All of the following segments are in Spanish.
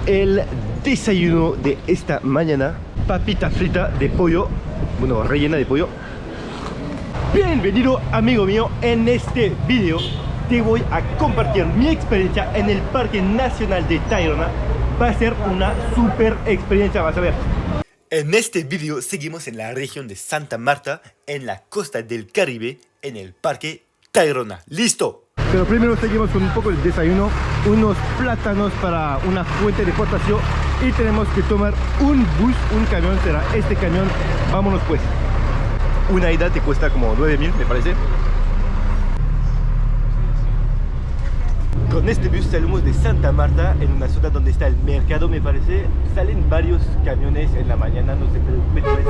el desayuno de esta mañana. Papita frita de pollo, bueno, rellena de pollo. Bienvenido amigo mío, en este video te voy a compartir mi experiencia en el Parque Nacional de Tayrona. Va a ser una super experiencia, vas a ver. En este video seguimos en la región de Santa Marta, en la costa del Caribe, en el Parque Tayrona. ¡Listo! Pero primero seguimos con un poco de desayuno, unos plátanos para una fuente de potasio y tenemos que tomar un bus, un camión, será este camión. Vámonos pues. Una ida te cuesta como 9.000 me parece. Con este bus salimos de Santa Marta, en una zona donde está el mercado, me parece. Salen varios camiones en la mañana, no sé, me parece.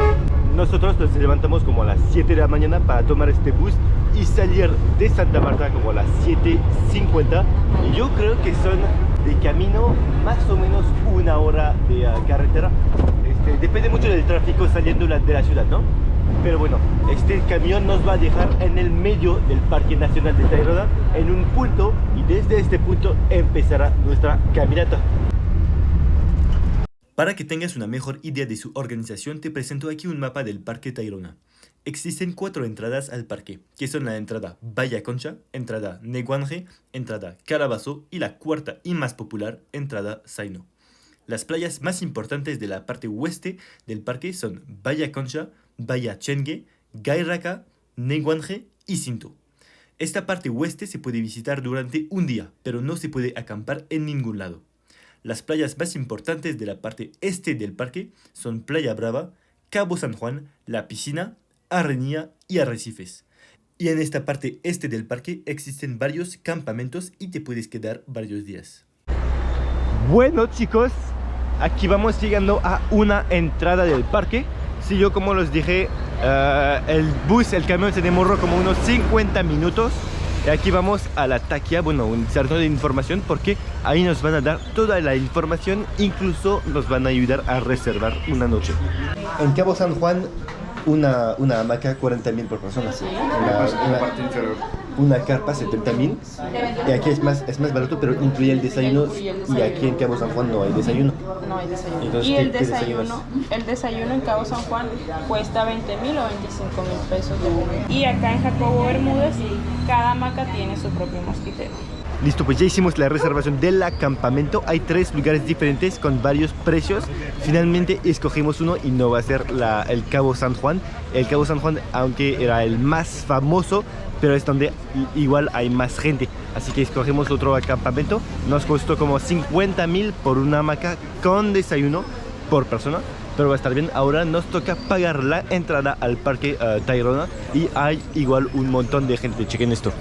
Nosotros nos levantamos como a las 7 de la mañana para tomar este bus y salir de Santa Marta como a las 7:50. Y yo creo que son de camino más o menos una hora de carretera. Depende mucho del tráfico saliendo de la ciudad, ¿no? Pero bueno, este camión nos va a dejar en el medio del Parque Nacional de Tayrona, en un punto, y desde este punto empezará nuestra caminata. Para que tengas una mejor idea de su organización, te presento aquí un mapa del Parque Tayrona. Existen 4 entradas al parque, que son la entrada Bahía Concha, entrada Neguanje, entrada Calabazo y la cuarta y más popular, entrada Zaino. Las playas más importantes de la parte oeste del parque son Bahía Concha, Bahía Chengue, Gairaka, Neguanje y Cinto. Esta parte oeste se puede visitar durante un día, pero no se puede acampar en ningún lado. Las playas más importantes de la parte este del parque son Playa Brava, Cabo San Juan, La Piscina, Arrenía y Arrecifes. Y en esta parte este del parque existen varios campamentos y te puedes quedar varios días. Bueno chicos, aquí vamos llegando a una entrada del parque. Sí, yo como les dije, el camión se demoró como unos 50 minutos. Y aquí vamos a la taquia, bueno, un centro de información, porque ahí nos van a dar toda la información, incluso nos van a ayudar a reservar una noche. En Cabo San Juan, una hamaca 40.000 por persona, ¿sí? Una carpa 70.000, y aquí es más barato, pero incluye el desayuno, y aquí en Cabo San Juan no hay desayuno. No hay desayuno. Entonces, y el desayuno en Cabo San Juan cuesta 20.000 o 25.000 pesos. Y acá en Jacobo Bermúdez, cada hamaca tiene su propio mosquitero. Listo, pues ya hicimos la reservación del acampamento. Hay 3 lugares diferentes con varios precios. Finalmente escogimos uno y no va a ser el Cabo San Juan. El Cabo San Juan, aunque era el más famoso, pero es donde igual hay más gente. Así que escogimos otro acampamento. Nos costó como 50.000 por una hamaca con desayuno por persona. Pero va a estar bien. Ahora nos toca pagar la entrada al Parque Tayrona. Y hay igual un montón de gente. Chequen esto.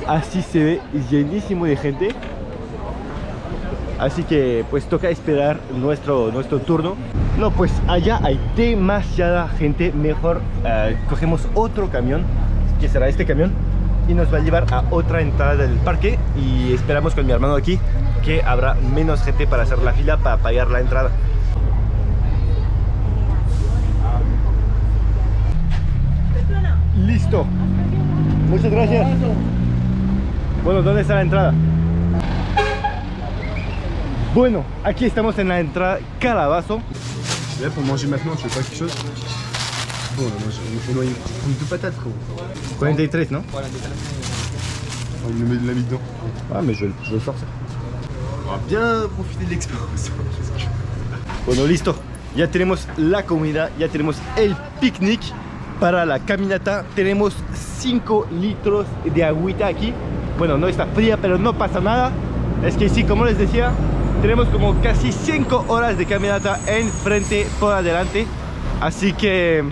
Así se ve, llenísimo de gente. Así que pues toca esperar nuestro turno. No, pues allá hay demasiada gente. Mejor cogemos otro camión, que será este camión, y nos va a llevar a otra entrada del parque. Y esperamos con mi hermano aquí que habrá menos gente para hacer la fila para pagar la entrada. Listo. Muchas gracias. Bueno, ¿dónde está la entrada? Bueno, aquí estamos en la entrada Calabazo. Là pour manger maintenant, tu veux pas quelque chose? Bon, moi je me une de patate, gros. 43, ¿no? Il me met de la mie dedans. Ah, mais je vais le sortir. On va bien profiter de l'expérience. Bueno, listo. Ya tenemos la comida, ya tenemos el picnic. Para la caminata tenemos 5 litros de agüita aquí. Bueno, no está fría, pero no pasa nada. Es que sí, como les decía, tenemos como casi 5 horas de caminata enfrente por adelante. Así que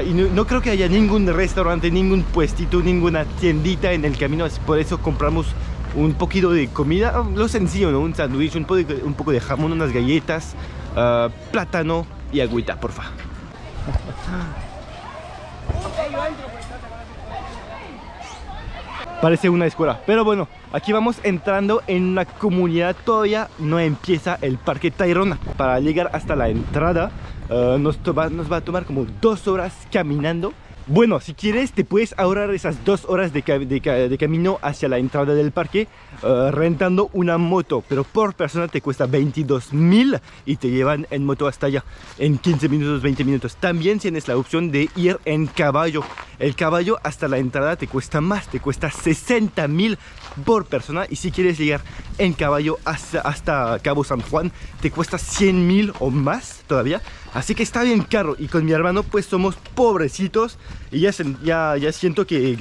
y no creo que haya ningún restaurante, ningún puestito, ninguna tiendita en el camino. Así por eso compramos un poquito de comida, lo sencillo, ¿no? Un sándwich, un poco de jamón, unas galletas, plátano y agüita, porfa. Parece una escuela, pero bueno, aquí vamos entrando en una comunidad. Todavía no empieza el Parque Tayrona. Para llegar hasta la entrada nos va a tomar como 2 horas caminando. Bueno, si quieres te puedes ahorrar esas 2 horas de camino hacia la entrada del parque rentando una moto, pero por persona te cuesta 22.000 y te llevan en moto hasta allá en 15 minutos, 20 minutos. También tienes la opción de ir en caballo. El caballo hasta la entrada te cuesta más, te cuesta 60.000 por persona, y si quieres llegar en caballo hasta Cabo San Juan te cuesta 100.000 o más todavía. Así que está bien caro, y con mi hermano pues somos pobrecitos y ya siento que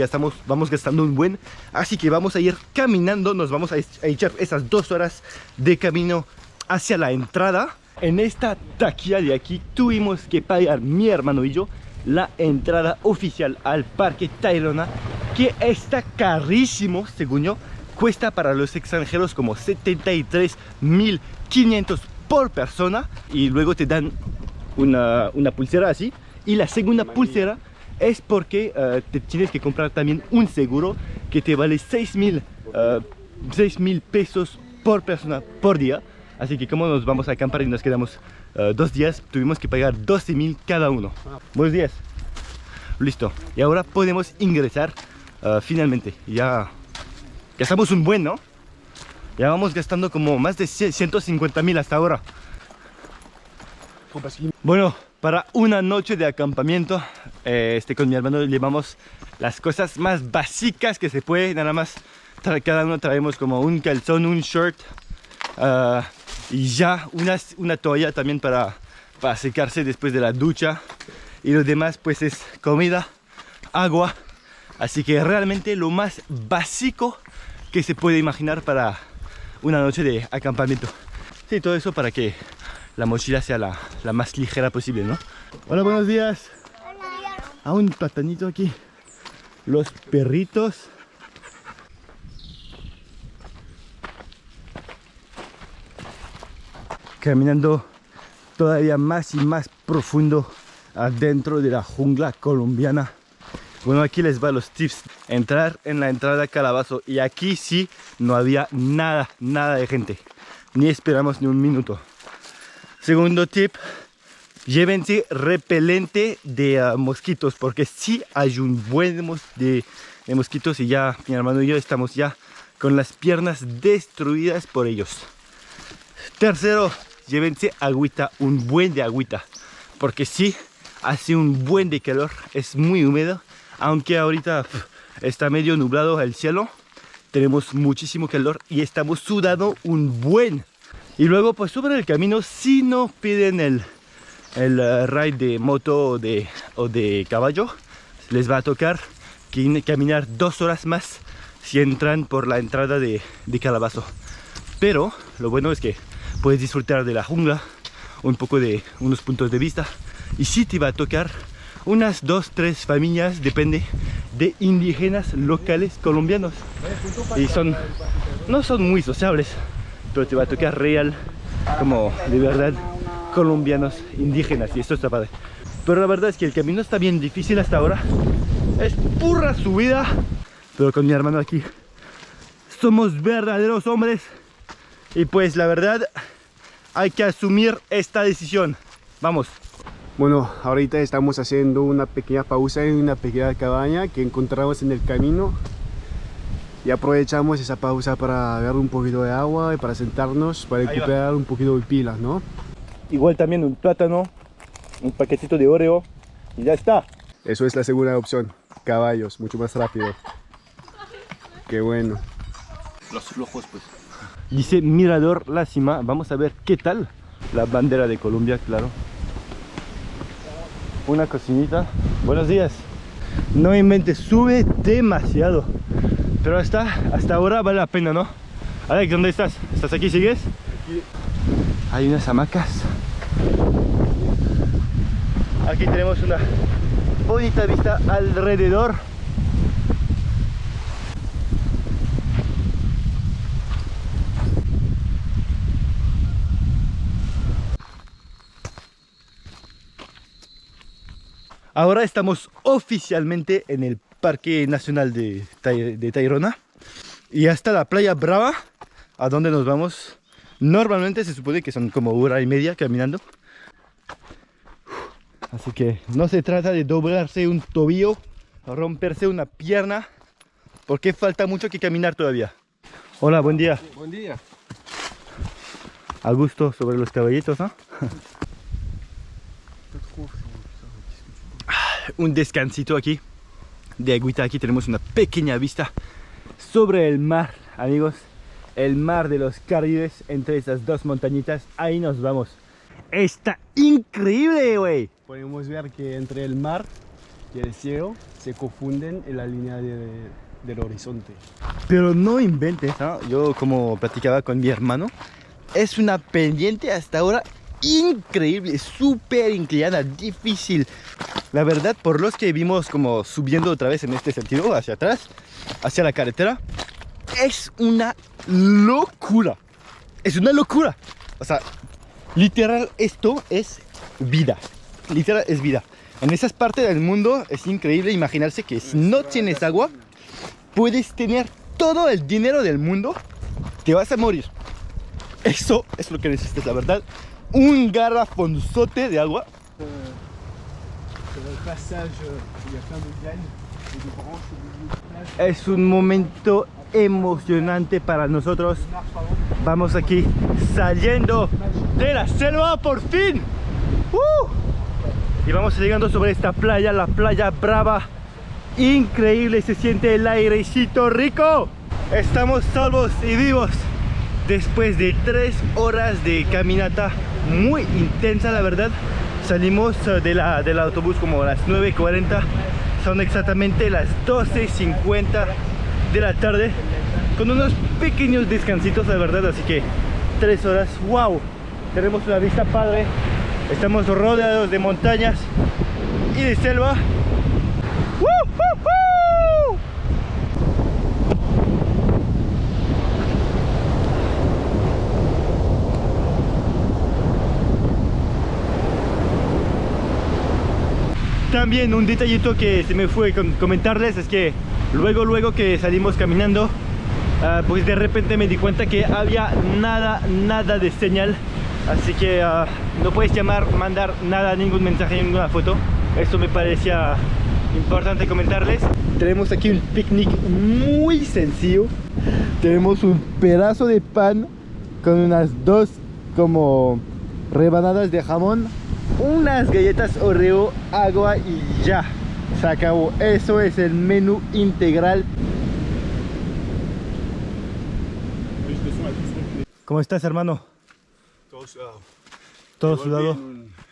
vamos gastando un buen. Así que vamos a ir caminando, nos vamos a echar esas 2 horas de camino hacia la entrada. En esta taquilla de aquí tuvimos que pagar, mi hermano y yo, la entrada oficial al Parque Tayrona, que está carísimo, según yo. Cuesta para los extranjeros como 73.500 por persona, y luego te dan una pulsera así, y la segunda pulsera es porque te tienes que comprar también un seguro que te vale 6.000 pesos por persona por día. Así que como nos vamos a acampar y nos quedamos 2 días, tuvimos que pagar 12.000 cada uno. Buenos días. Listo, y ahora podemos ingresar finalmente. Ya gastamos un buen, ¿no? Ya vamos gastando como más de 150.000 hasta ahora. Bueno, para una noche de acampamiento, con mi hermano llevamos las cosas más básicas que se puede. Nada más, cada uno traemos como un calzón, un short, y ya una toalla también para secarse después de la ducha. Y lo demás pues es comida, agua. Así que realmente lo más básico que se puede imaginar para una noche de acampamiento. Sí, todo eso para que la mochila sea la más ligera posible, ¿no? Hola, buenos días. A un platanito aquí. Los perritos. Caminando todavía más y más profundo adentro de la jungla colombiana. Bueno, aquí les va los tips. Entrar en la entrada Calabazo, y aquí sí no había nada de gente, ni esperamos ni un minuto. Segundo tip, llévense repelente de mosquitos, porque sí hay un buen de mosquitos, y ya mi hermano y yo estamos ya con las piernas destruidas por ellos. Tercero, llévense agüita, un buen de agüita, porque sí hace un buen de calor, es muy húmedo, aunque ahorita está medio nublado el cielo, tenemos muchísimo calor y estamos sudando un buen. Y luego pues sobre el camino, si no piden el ride de moto o de caballo, les va a tocar caminar 2 horas más si entran por la entrada de Calabazo. Pero lo bueno es que puedes disfrutar de la jungla, un poco de unos puntos de vista, y si te va a tocar unas 2-3 familias, depende, de indígenas locales colombianos, y no son muy sociables, pero te va a tocar real, como de verdad colombianos indígenas, y esto está padre. Pero la verdad es que el camino está bien difícil hasta ahora, es pura subida, pero con mi hermano aquí somos verdaderos hombres, y pues la verdad hay que asumir esta decisión. Vamos. Bueno, ahorita estamos haciendo una pequeña pausa en una pequeña cabaña que encontramos en el camino, y aprovechamos esa pausa para ver un poquito de agua y para sentarnos, para recuperar un poquito de pilas, ¿no? Igual también un plátano, un paquetito de Oreo, y ya está. Eso es la segunda opción, caballos, mucho más rápido. Qué bueno. Los flojos pues. Dice Mirador La Cima, vamos a ver qué tal. La bandera de Colombia, claro. Una cocinita. Buenos días. No inventes, sube demasiado, pero hasta ahora vale la pena, ¿no? Alex, ¿dónde estás? ¿Estás aquí? ¿Sigues? Aquí. Hay unas hamacas. Aquí tenemos una bonita vista alrededor. Ahora estamos oficialmente en el Parque Nacional de Tayrona, y hasta la Playa Brava, a donde nos vamos, normalmente se supone que son como 1 hora y media caminando. Así que no se trata de doblarse un tobillo, romperse una pierna, porque falta mucho que caminar todavía. Hola, buen día. Buen día. A gusto sobre los caballitos, ¿no? Un descansito aquí, de agüita. Aquí tenemos una pequeña vista sobre el mar, amigos. El mar de los Caribes, entre esas dos montañitas. Ahí nos vamos. Está increíble, güey. Podemos ver que entre el mar y el cielo se confunden en la línea del horizonte. Pero no inventes, ¿no? Yo, como platicaba con mi hermano, es una pendiente hasta ahora increíble, súper inclinada, difícil. La verdad, por los que vimos como subiendo otra vez en este sentido, hacia atrás, hacia la carretera, es una locura. Es una locura. O sea, literal, esto es vida. Literal, es vida. En esas partes del mundo es increíble imaginarse que si no tienes agua, puedes tener todo el dinero del mundo, te vas a morir. Eso es lo que necesitas, la verdad. Un garrafonzote de agua. Es un momento emocionante para nosotros. Vamos aquí saliendo de la selva por fin. Y vamos llegando sobre esta playa, la playa Brava. Increíble, se siente el airecito rico. Estamos salvos y vivos después de 3 horas de caminata muy intensa, la verdad. Salimos del autobús como a las 9:40. Son exactamente las 12:50 de la tarde, con unos pequeños descansitos, la verdad. Así que 3 horas, wow. Tenemos una vista padre. Estamos rodeados de montañas y de selva. También un detallito que se me fue comentarles es que luego que salimos caminando, pues de repente me di cuenta que había nada de señal. Así que no puedes llamar, mandar nada, ningún mensaje, ninguna foto. Esto me parecía importante comentarles. Tenemos aquí un picnic muy sencillo. Tenemos un pedazo de pan con unas 2 como rebanadas de jamón, unas galletas Oreo, agua y ya. Se acabó. Eso es el menú integral. ¿Cómo estás, hermano? Todo sudado. Todo sudado.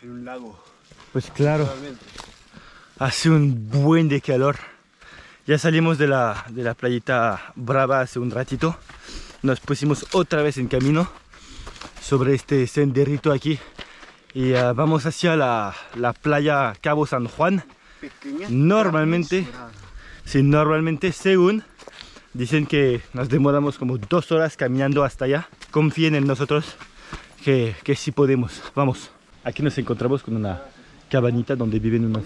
En un lago. Pues claro. Totalmente. Hace un buen de calor. Ya salimos de la playita Brava hace un ratito. Nos pusimos otra vez en camino sobre este senderito aquí. Y vamos hacia la playa Cabo San Juan. Pequeña. Normalmente, sí, normalmente según dicen que nos demoramos como 2 horas caminando hasta allá. Confíen en nosotros que sí podemos. Vamos. Aquí nos encontramos con una cabañita donde viven unos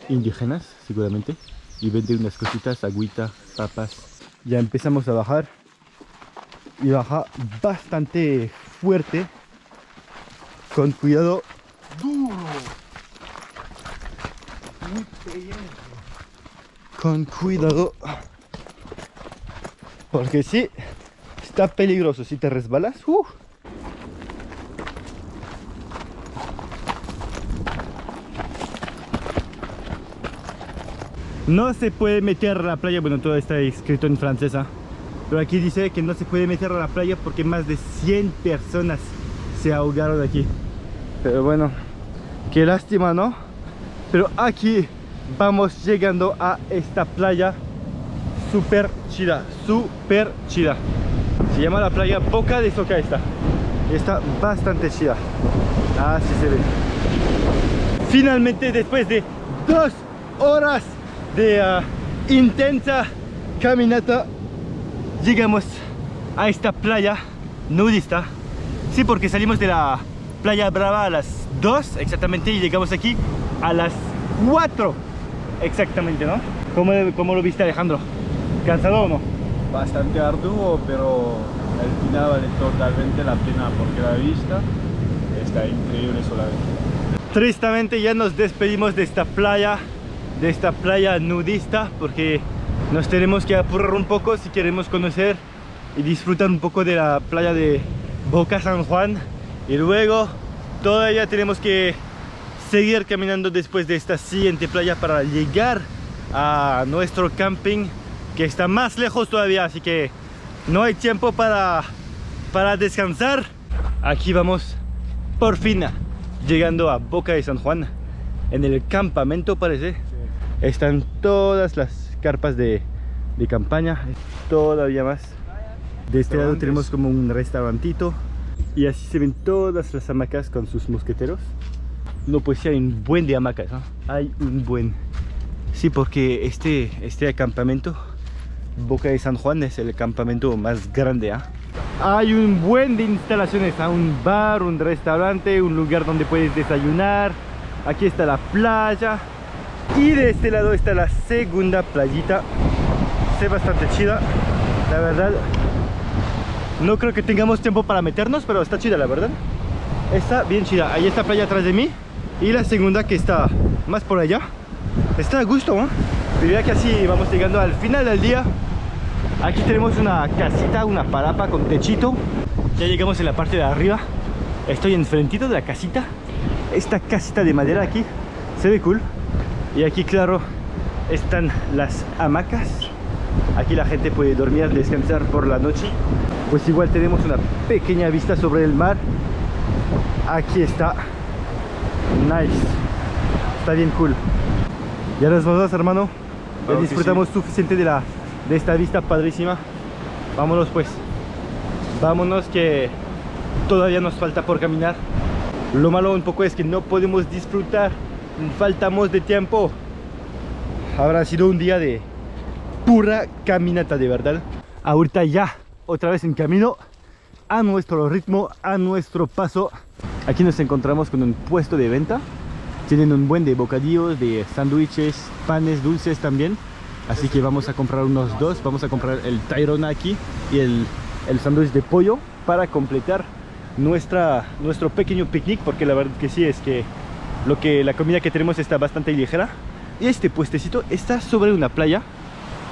indígenas, seguramente. Y venden unas cositas, agüita, papas. Ya empezamos a bajar. Y baja bastante fuerte. Con cuidado. Duro. Muy pequeño. Con cuidado. Porque sí, está peligroso. Si te resbalas, no se puede meter a la playa. Bueno, todo está escrito en francesa, pero aquí dice que no se puede meter a la playa porque más de 100 personas se ahogaron aquí. Pero bueno, qué lástima, ¿no? Pero aquí vamos llegando a esta playa súper chida, súper chida. Se llama la playa Boca de Soca esta. Y está bastante chida. Así se ve. Finalmente, después de 2 horas de intensa caminata, llegamos a esta playa nudista. Sí, porque salimos de la playa Brava a las 2 exactamente y llegamos aquí a las 4 exactamente, ¿no? ¿Cómo lo viste, Alejandro? ¿Cansado o no? Bastante arduo, pero al final vale totalmente la pena porque la vista está increíble solamente. Tristemente ya nos despedimos de esta playa nudista, porque nos tenemos que apurar un poco si queremos conocer y disfrutar un poco de la playa de Boca San Juan. Y luego todavía tenemos que seguir caminando después de esta siguiente playa para llegar a nuestro camping, que está más lejos todavía, así que no hay tiempo para descansar. Aquí vamos por fin llegando a Boca de San Juan, en el campamento parece. Están todas las carpas de campaña, todavía más. De este lado tenemos como un restaurantito y así se ven todas las hamacas con sus mosqueteros. No, pues sí hay un buen de hamacas, ¿no? Hay un buen. Sí, porque este acampamento, Boca de San Juan, es el campamento más grande, ¿eh? Hay un buen de instalaciones, ¿eh? Un bar, un restaurante, un lugar donde puedes desayunar. Aquí está la playa. Y de este lado está la segunda playita. Se ve bastante chida, la verdad. No creo que tengamos tiempo para meternos, pero está chida, la verdad. Está bien chida. Ahí está playa atrás de mí. Y la segunda, que está más por allá, está a gusto, ¿eh? Diría que así vamos llegando al final del día. Aquí tenemos una casita, una palapa con techito. Ya llegamos en la parte de arriba. Estoy enfrentito de la casita. Esta casita de madera aquí se ve cool. Y aquí, claro, están las hamacas. Aquí la gente puede dormir, descansar por la noche. Pues igual tenemos una pequeña vista sobre el mar. Aquí está. Nice. Está bien cool. Ya nos vamos, hermano. Ya disfrutamos suficiente de esta vista padrísima. Vámonos pues. Vámonos, que todavía nos falta por caminar. Lo malo un poco es que no podemos disfrutar. Faltamos de tiempo. Habrá sido un día de pura caminata, de verdad. Ahorita ya, otra vez en camino, a nuestro ritmo, a nuestro paso. Aquí nos encontramos con un puesto de venta. Tienen un buen de bocadillos, de sándwiches, panes dulces también. Así que vamos a comprar unos dos. Vamos a comprar el Tayrona aquí y el sándwich de pollo para completar nuestro pequeño picnic, porque la verdad que sí, es que la comida que tenemos está bastante ligera. Y este puestecito está sobre una playa,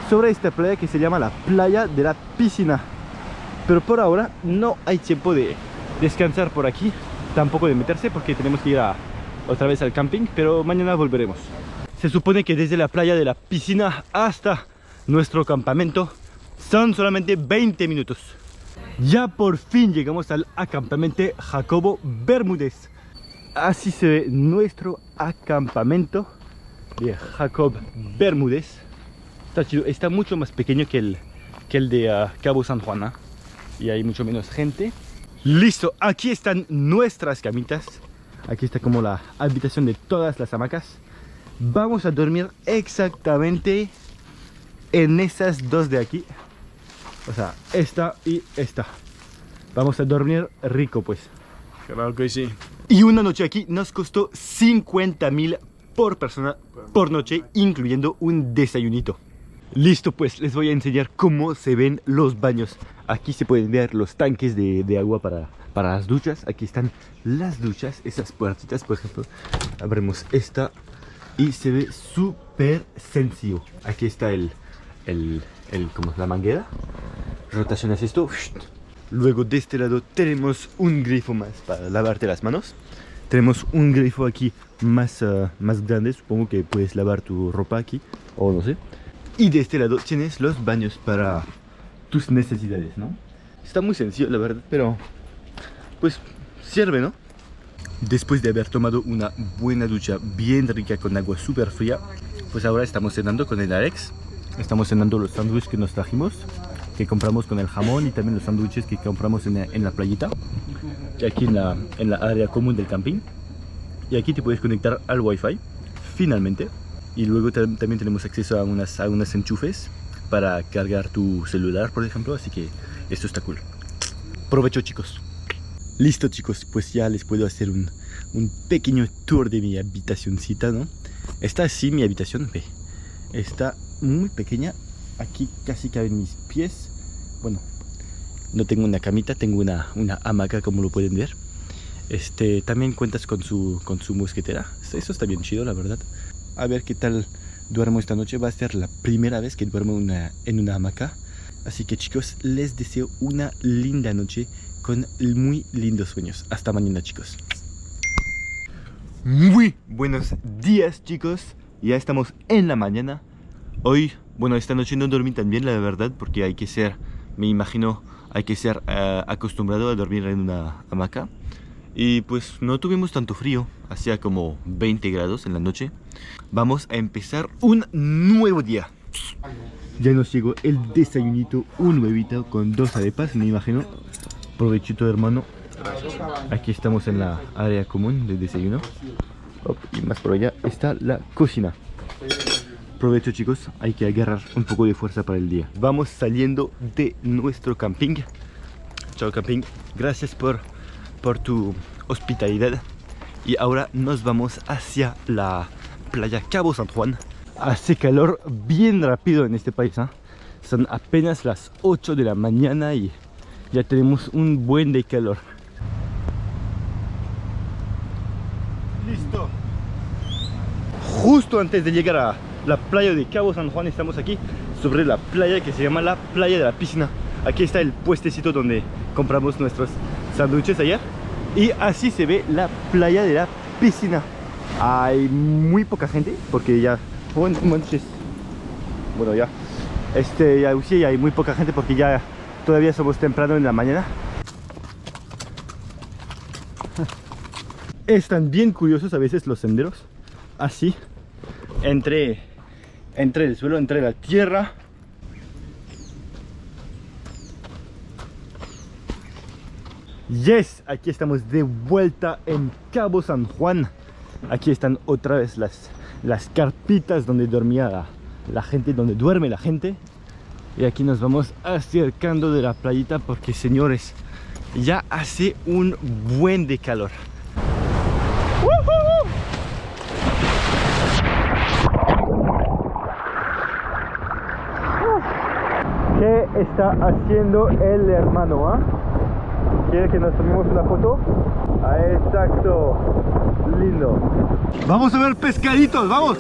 sobre esta playa que se llama la playa de la piscina. Pero por ahora no hay tiempo de descansar por aquí, tampoco de meterse, porque tenemos que ir otra vez al camping, pero mañana volveremos. Se supone que desde la playa de la piscina hasta nuestro campamento son solamente 20 minutos. Ya por fin llegamos al acampamento Jacobo Bermúdez. Así se ve nuestro acampamento de Jacob Bermúdez. Está chido, está mucho más pequeño que el de Cabo San Juan, ¿eh? Y hay mucho menos gente. Listo, aquí están nuestras camitas. Aquí está como la habitación de todas las hamacas. Vamos a dormir exactamente en esas dos de aquí. O sea, esta y esta. Vamos a dormir rico, pues. Claro que sí. Y una noche aquí nos costó 50.000 por persona por noche, incluyendo un desayunito. Listo, pues les voy a enseñar cómo se ven los baños. Aquí se pueden ver los tanques de agua para las duchas. Aquí están las duchas, esas puertitas, por ejemplo. Abrimos esta y se ve súper sencillo. Aquí está como la manguera. Rotacionas esto. Luego de este lado tenemos un grifo más para lavarte las manos. Tenemos un grifo aquí más grande. Supongo que puedes lavar tu ropa aquí, o no sé. Y de este lado tienes los baños para tus necesidades, ¿no? Está muy sencillo, la verdad, pero pues sirve, ¿no? Después de haber tomado una buena ducha bien rica con agua súper fría, pues ahora estamos cenando con el Alex. Estamos cenando los sándwiches que nos trajimos, que compramos con el jamón, y también los sándwiches que compramos en la playita, aquí en la área común del camping. Y aquí te puedes conectar al wifi, finalmente. Y luego también tenemos acceso a unas enchufes para cargar tu celular, por ejemplo. Así que esto está cool. Provecho, chicos. Listo, chicos, pues ya les puedo hacer un pequeño tour de mi habitacioncita, ¿no? Está así mi habitación, ve. Está muy pequeña. Aquí casi caben mis pies. Bueno, no tengo una camita, tengo una hamaca, como lo pueden ver. También cuentas con su mosquetera. Eso está bien chido, la verdad. A ver qué tal duermo esta noche. Va a ser la primera vez que duermo en una hamaca. Así que chicos, les deseo una linda noche con muy lindos sueños. Hasta mañana, chicos. Muy buenos días, chicos. Ya estamos en la mañana. Hoy, bueno, esta noche no dormí tan bien, la verdad, porque hay que ser, me imagino, hay que ser acostumbrado a dormir en una hamaca. Y pues no tuvimos tanto frío, hacía como 20 grados en la noche. Vamos a empezar un nuevo día. Ya nos llegó el desayunito, un huevito con 2 arepas, me imagino. Provechito, hermano. Aquí estamos en la área común de desayuno. Y más por allá está la cocina. Provecho, chicos, hay que agarrar un poco de fuerza para el día. Vamos saliendo de nuestro camping. Chao, camping. Gracias por tu hospitalidad. Y ahora nos vamos hacia la playa Cabo San Juan. Hace calor bien rápido en este país, ¿eh? Son apenas las 8 de la mañana y ya tenemos un buen de calor. Listo. Justo antes de llegar a la playa de Cabo San Juan estamos aquí sobre la playa que se llama la playa de la piscina. Aquí está el puestecito donde compramos nuestros sándwiches ayer. Y así se ve la playa de la piscina. Hay muy poca gente porque ya... Bueno, ya. Sí, hay muy poca gente porque ya todavía somos temprano en la mañana. Están bien curiosos a veces los senderos. Así. Entre el suelo, entre la tierra. Yes, aquí estamos de vuelta en Cabo San Juan. Aquí están otra vez las carpitas donde dormía la gente, donde duerme la gente. Y aquí nos vamos acercando de la playita porque, señores, ya hace un buen de calor. ¿Qué está haciendo el hermano? ¿Quiere que nos tomemos una foto? Exacto. Lindo. Vamos a ver pescaditos, vamos.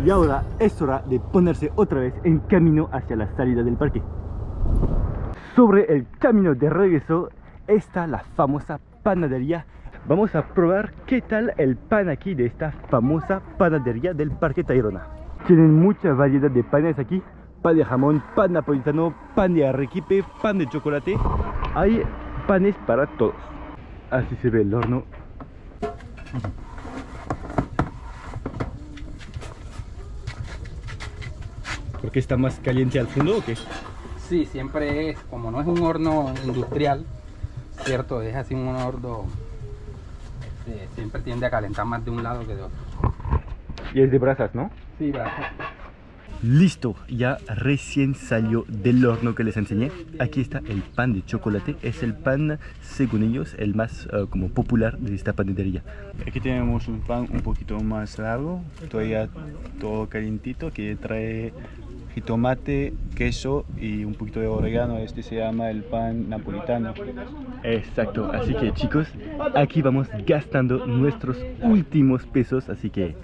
Y ahora es hora de ponerse otra vez en camino hacia la salida del parque. Sobre el camino de regreso está la famosa panadería. Vamos a probar qué tal el pan aquí de esta famosa panadería del Parque Tayrona. Tienen mucha variedad de panes aquí. Pan de jamón, pan napolitano, pan de arequipe, pan de chocolate. Hay panes para todos. Así se ve el horno. ¿Por qué está más caliente al fondo o qué? Sí, siempre es, como no es un horno industrial, cierto, es así un horno, siempre tiende a calentar más de un lado que de otro. Y es de brasas, ¿no? Sí, brasas. Listo, ya recién salió del horno que les enseñé. Aquí está el pan de chocolate. Es el pan, según ellos, el más como popular de esta panadería. Aquí tenemos un pan un poquito más largo, todavía todo calientito, que trae jitomate, queso y un poquito de orégano. Este se llama el pan napolitano. Exacto, así que chicos, aquí vamos gastando nuestros últimos pesos, así que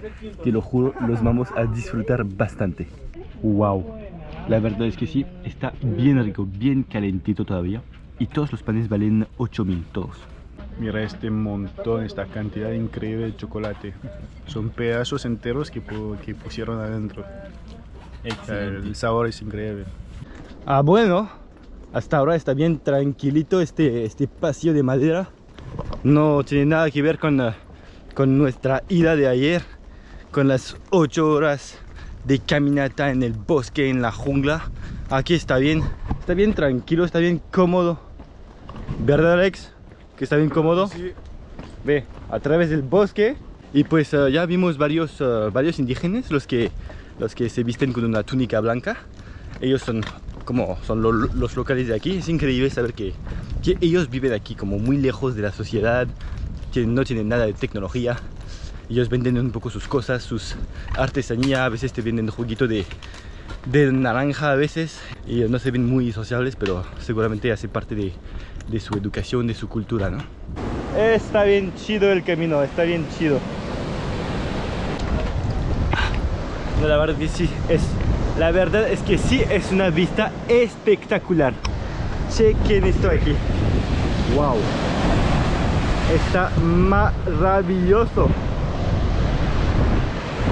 te lo juro, los vamos a disfrutar bastante. Wow, la verdad es que sí, está bien rico, bien calentito todavía. Y todos los panes valen 8.000, todos. Mira este montón, esta cantidad increíble de chocolate. Son pedazos enteros que pusieron adentro. El sabor es increíble. Ah, bueno, hasta ahora está bien tranquilito este pasillo de madera. No tiene nada que ver con nuestra ida de ayer, con las 8 horas de caminata en el bosque, en la jungla. Aquí está bien tranquilo, está bien cómodo. ¿Verdad, Alex? Que está bien cómodo. Sí. Ve, a través del bosque Y pues ya vimos varios indígenas, los que se visten con una túnica blanca. Ellos son los locales de aquí. Es increíble saber que ellos viven aquí como muy lejos de la sociedad, que no tienen nada de tecnología. Ellos venden un poco sus cosas, sus artesanía, a veces te venden juguito de naranja a veces. Y no se ven muy sociables, pero seguramente hace parte de su educación, de su cultura, ¿no? Está bien chido el camino, está bien chido. No, la verdad es que sí es una vista espectacular. Chequen esto aquí. Wow. Está maravilloso.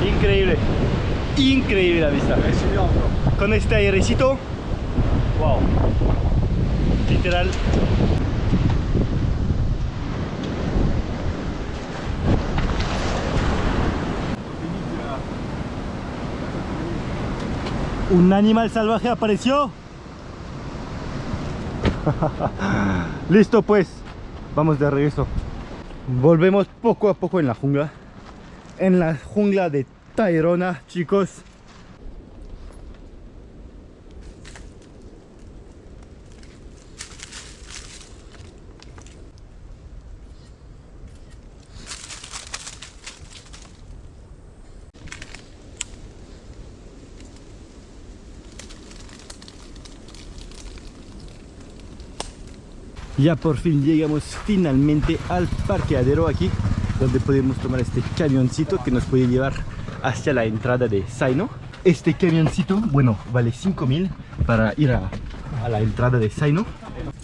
Increíble. Increíble la vista. Con este airecito. Wow. Literal. Un animal salvaje apareció. Listo pues, vamos de regreso. Volvemos poco a poco en la jungla. En la jungla de Tayrona, chicos. Ya por fin llegamos finalmente al parqueadero aquí, donde podemos tomar este camioncito que nos puede llevar hacia la entrada de Zaino. Este camioncito, bueno, vale 5.000 para ir a la entrada de Zaino.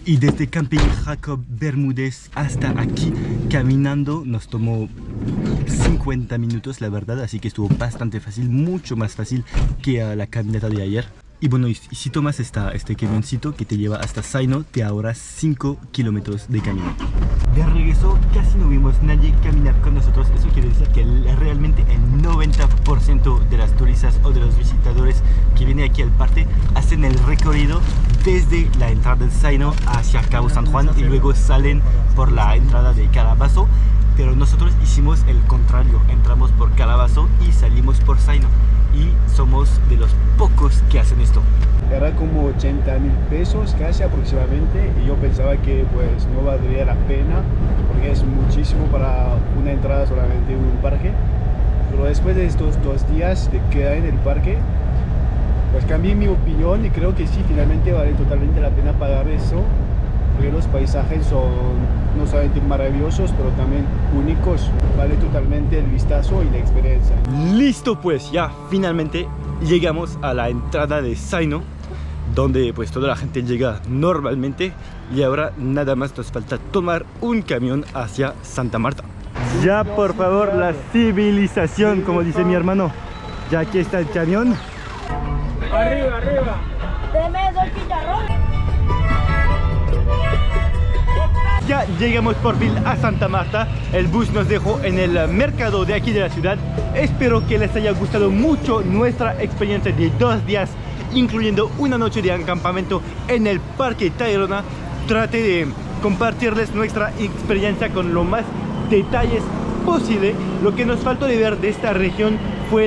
Y desde Camping Jacob Bermúdez hasta aquí caminando nos tomó 50 minutos, la verdad, así que estuvo bastante fácil, mucho más fácil que la caminata de ayer. Y bueno, y si tomas este camioncito que te lleva hasta Zaino, te ahorras 5 kilómetros de camino. De regreso casi no vimos nadie caminar con nosotros. Eso quiere decir que realmente el 90% de las turistas o de los visitadores que vienen aquí al parque hacen el recorrido desde la entrada del Zaino hacia Cabo San Juan y luego salen por la entrada de Calabazo. Pero nosotros hicimos el contrario, entramos por Calabazo y salimos por Zaino. Y somos de los pocos que hacen esto. Era como 80.000 pesos casi aproximadamente, y yo pensaba que pues no valdría la pena porque es muchísimo para una entrada solamente en un parque. Pero después de estos 2 días de quedar en el parque, pues cambié mi opinión y creo que sí, finalmente vale totalmente la pena pagar eso, porque los paisajes son no solamente maravillosos, pero también únicos. Vale totalmente el vistazo y la experiencia. Listo pues, ya finalmente llegamos a la entrada de Zaino, donde pues toda la gente llega normalmente, y ahora nada más nos falta tomar un camión hacia Santa Marta. Ya por favor, la civilización, como dice mi hermano. Ya aquí está el camión. Arriba, arriba. Deme 2 chicharrones. Ya llegamos por fin a Santa Marta. El bus nos dejó en el mercado de aquí de la ciudad. Espero que les haya gustado mucho nuestra experiencia de 2 días, incluyendo una noche de acampamento en el Parque Tayrona. Traté de compartirles nuestra experiencia con lo más detalles posible. Lo que nos faltó de ver de esta región fue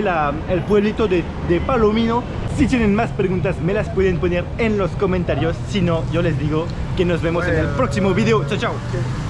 el pueblito de Palomino. Si tienen más preguntas me las pueden poner en los comentarios. Si no, yo les digo que nos vemos en el próximo video. Chao, chao.